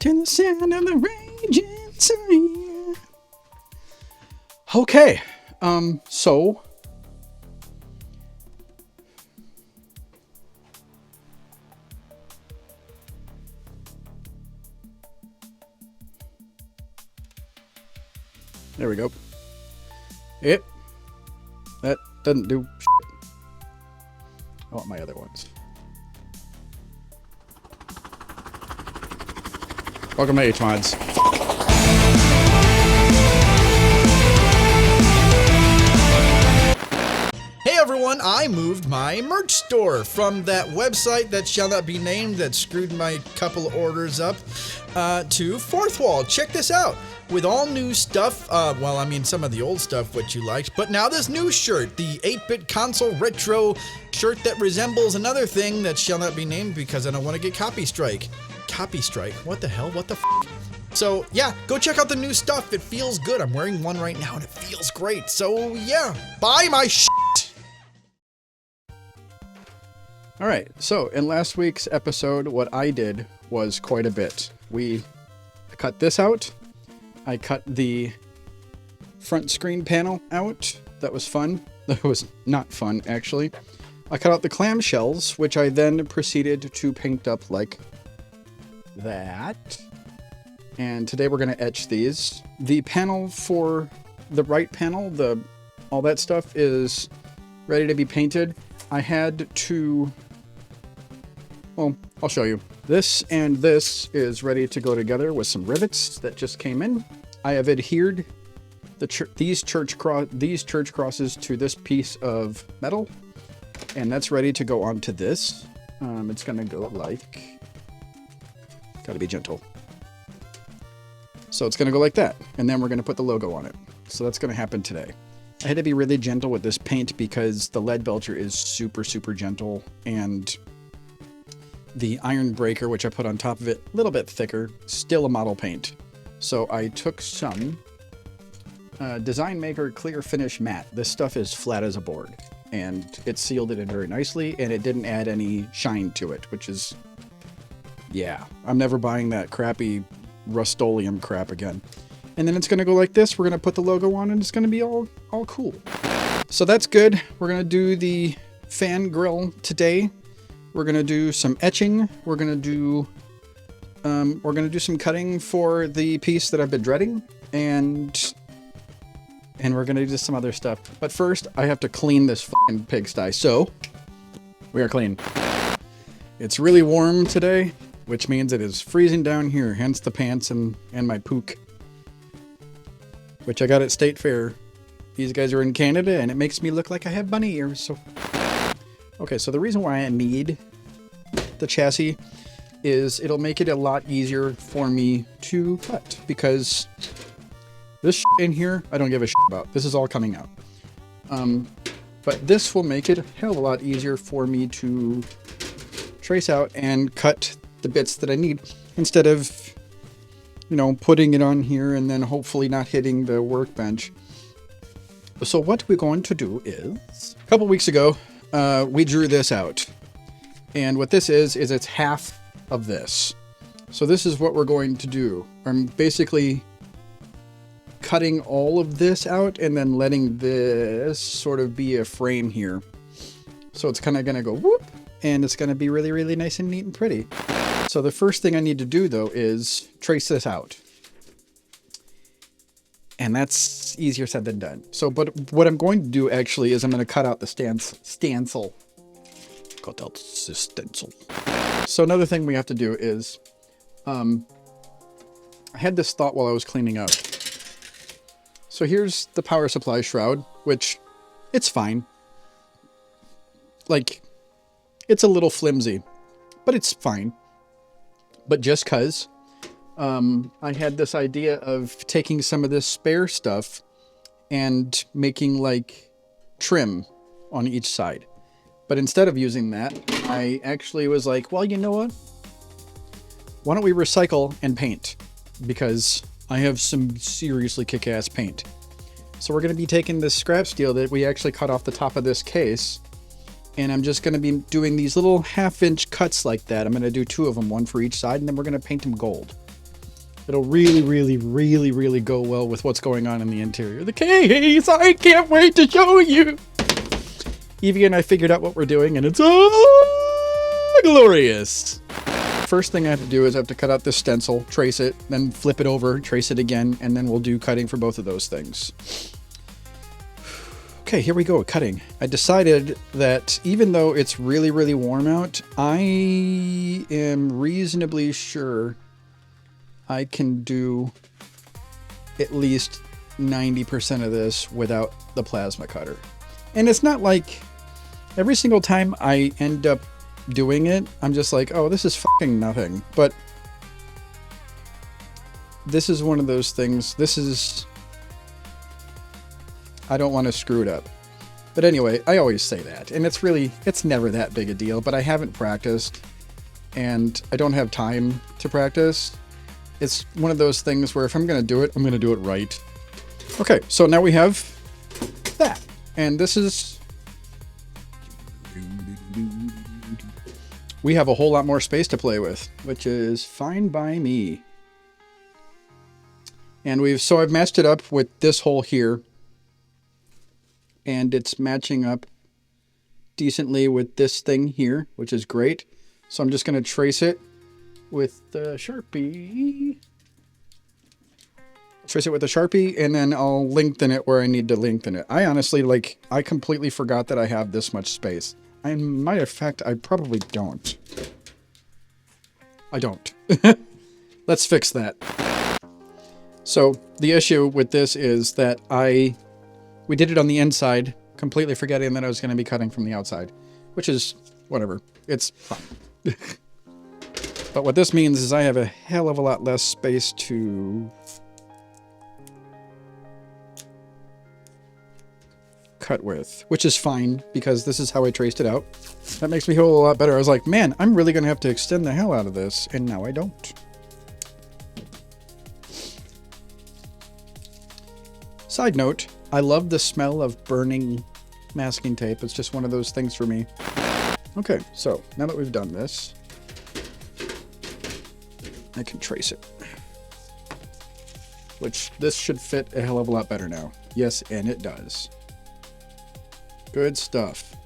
To the sound of the raging sun. Okay, so there we go. Yep, that doesn't do shit. I want my other ones. Welcome to H-Mods. Hey everyone, I moved my merch store from that website that shall not be named that screwed my couple orders up to Fourth Wall. Check this out. With all new stuff, well, I mean some of the old stuff which you liked, but now this new shirt, the 8-bit console retro shirt that resembles another thing that shall not be named because I don't want to get copy strike. Copy strike? What the hell? What the f***? So yeah, go check out the new stuff. It feels good. I'm wearing one right now and it feels great. So yeah, buy my shit. All right, so in last week's episode, what I did was quite a bit. I cut this out. I cut the front screen panel out. That was fun. That was not fun, actually. I cut out the clamshells, which I then proceeded to paint up like that. And today we're going to etch these. The panel for the right panel, all that stuff is ready to be painted. I had to... Well, I'll show you. This and this is ready to go together with some rivets that just came in. I have adhered these church crosses to this piece of metal, and that's ready to go onto this. It's gonna go like, gotta be gentle. So it's gonna go like that, and then we're gonna put the logo on it. So that's gonna happen today. I had to be really gentle with this paint because the lead belcher is super, super gentle, and the iron breaker, which I put on top of it, a little bit thicker, still a model paint. So I took some Design Maker Clear Finish Matte. This stuff is flat as a board, and it sealed it in very nicely, and it didn't add any shine to it, which is, yeah, I'm never buying that crappy Rust-Oleum crap again. And then it's going to go like this. We're going to put the logo on, and it's going to be all cool. So that's good. We're going to do the fan grill today. We're gonna do some etching. We're gonna do some cutting for the piece that I've been dreading, and we're gonna do some other stuff. But first, I have to clean this fucking pigsty. So we are clean. It's really warm today, which means it is freezing down here. Hence the pants and my pook, which I got at State Fair. These guys are in Canada, and it makes me look like I have bunny ears. So. Okay, so the reason why I need the chassis is it'll make it a lot easier for me to cut, because this shit in here, I don't give a shit about. This is all coming out. But this will make it a hell of a lot easier for me to trace out and cut the bits that I need, instead of, you know, putting it on here and then hopefully not hitting the workbench. So what we're going to do is, a couple weeks ago, we drew this out, and what this is it's half of this. So this is what we're going to do. I'm basically cutting all of this out and then letting this sort of be a frame here. So it's kind of going to go whoop, and it's going to be really, really nice and neat and pretty. So the first thing I need to do, though, is trace this out. And that's easier said than done. So, but what I'm going to do actually is I'm going to cut out the stencil. Cut out the stencil. So another thing we have to do is, I had this thought while I was cleaning up. So here's the power supply shroud, which it's fine. Like, it's a little flimsy, but it's fine. But just 'cause, I had this idea of taking some of this spare stuff and making like trim on each side. But instead of using that, I actually was like, well, you know what? Why don't we recycle and paint? Because I have some seriously kick-ass paint. So we're going to be taking this scrap steel that we actually cut off the top of this case, and I'm just going to be doing these little 1/2 inch cuts like that. I'm going to do 2 of them, one for each side, and then we're going to paint them gold. It'll really, really, really, really go well with what's going on in the interior of the case. I can't wait to show you. Evie and I figured out what we're doing, and it's glorious. First thing I have to do is I have to cut out this stencil, trace it, then flip it over, trace it again, and then we'll do cutting for both of those things. Okay, here we go, cutting. I decided that even though it's really, really warm out, I am reasonably sure I can do at least 90% of this without the plasma cutter. And it's not like every single time I end up doing it, I'm just like, oh, this is fucking nothing. But this is one of those things. I don't want to screw it up. But anyway, I always say that. And it's never that big a deal, but I haven't practiced and I don't have time to practice. It's one of those things where if I'm going to do it, I'm going to do it right. Okay, so now we have that. And this is... We have a whole lot more space to play with, which is fine by me. And I've matched it up with this hole here. And it's matching up decently with this thing here, which is great. So I'm just going to trace it with the Sharpie. Trace it with the Sharpie, and then I'll lengthen it where I need to lengthen it. I honestly, I completely forgot that I have this much space. Matter of fact, I probably don't. I don't. Let's fix that. So the issue with this is that we did it on the inside, completely forgetting that I was going to be cutting from the outside, which is whatever. It's fine. But what this means is I have a hell of a lot less space to cut with, which is fine because this is how I traced it out. That makes me feel a lot better. I was like, man, I'm really going to have to extend the hell out of this, and now I don't. Side note, I love the smell of burning masking tape. It's just one of those things for me. Okay, so now that we've done this, I can trace it. Which, this should fit a hell of a lot better now. Yes, and it does. Good stuff.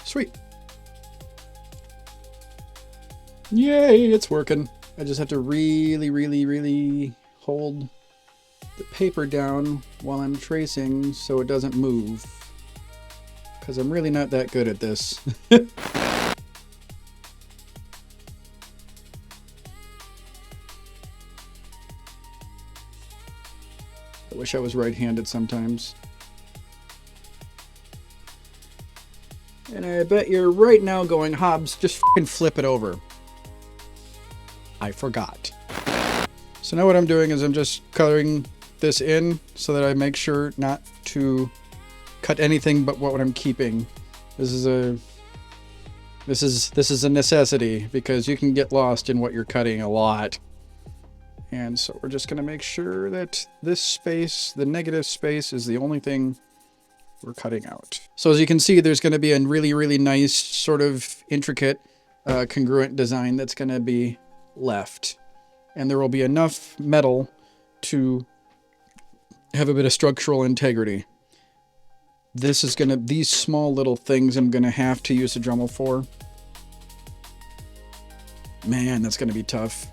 Sweet. Yay, it's working. I just have to really, really, really hold the paper down while I'm tracing so it doesn't move. Because I'm really not that good at this. I wish I was right-handed sometimes. And I bet you're right now going, Hobbs, just fucking flip it over. I forgot. So now what I'm doing is I'm just coloring this in so that I make sure not to cut anything but what I'm keeping. This is a necessity because you can get lost in what you're cutting a lot. And so we're just going to make sure that this space, the negative space, is the only thing we're cutting out. So as you can see, there's going to be a really, really nice sort of intricate congruent design that's going to be left. And there will be enough metal to have a bit of structural integrity. This is going to, these small little things I'm going to have to use a Dremel for. Man, that's going to be tough.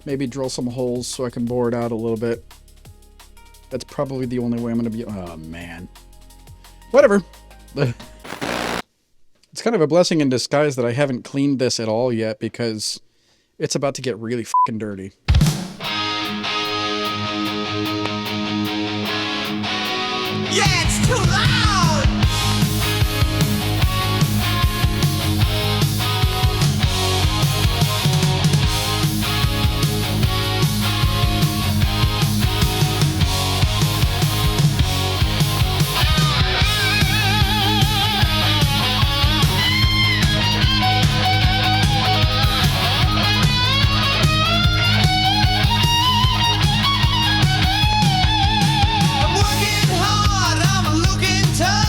Maybe drill some holes so I can bore it out a little bit. That's probably the only way I'm going to be... Oh, man. Whatever. It's kind of a blessing in disguise that I haven't cleaned this at all yet because it's about to get really fucking dirty. Yeah, it's too loud! I'm working hard, I'm looking tough.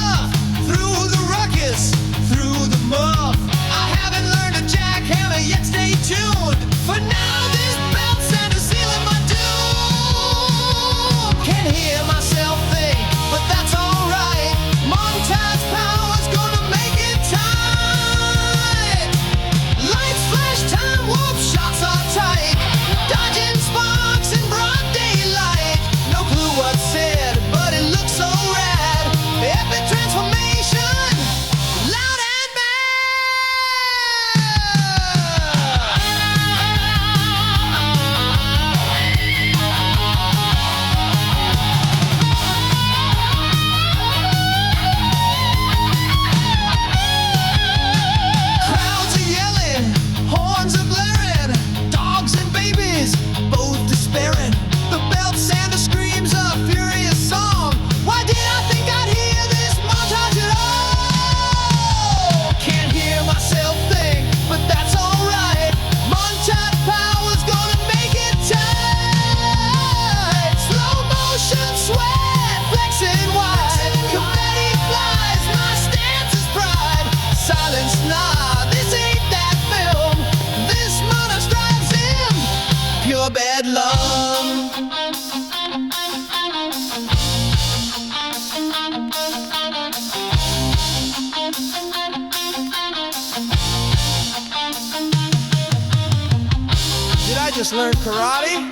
just learned karate?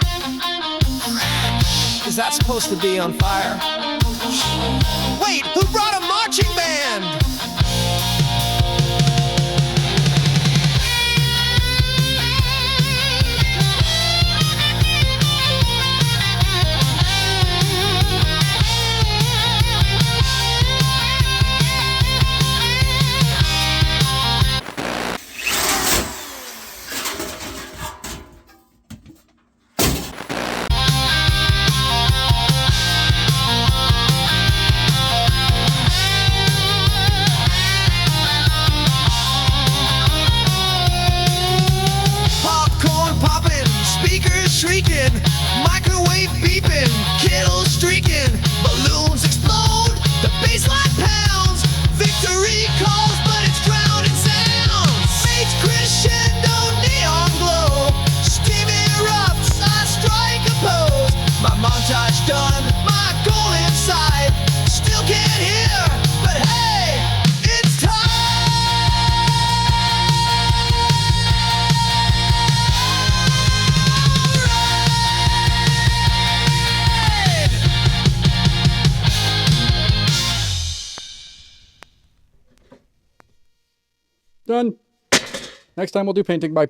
Is that supposed to be on fire? Wait, who brought a marching band? Shrieking, microwave beeping, kettles streaking, balloons explode, the bassline pounds, victory calls, but it's drowned in sounds. Mates crescendo, neon glow, steam erupts, I strike a pose. My montage done, my goal inside, still can't hear, but hey, it's time. Done. Next time we'll do painting. Bye.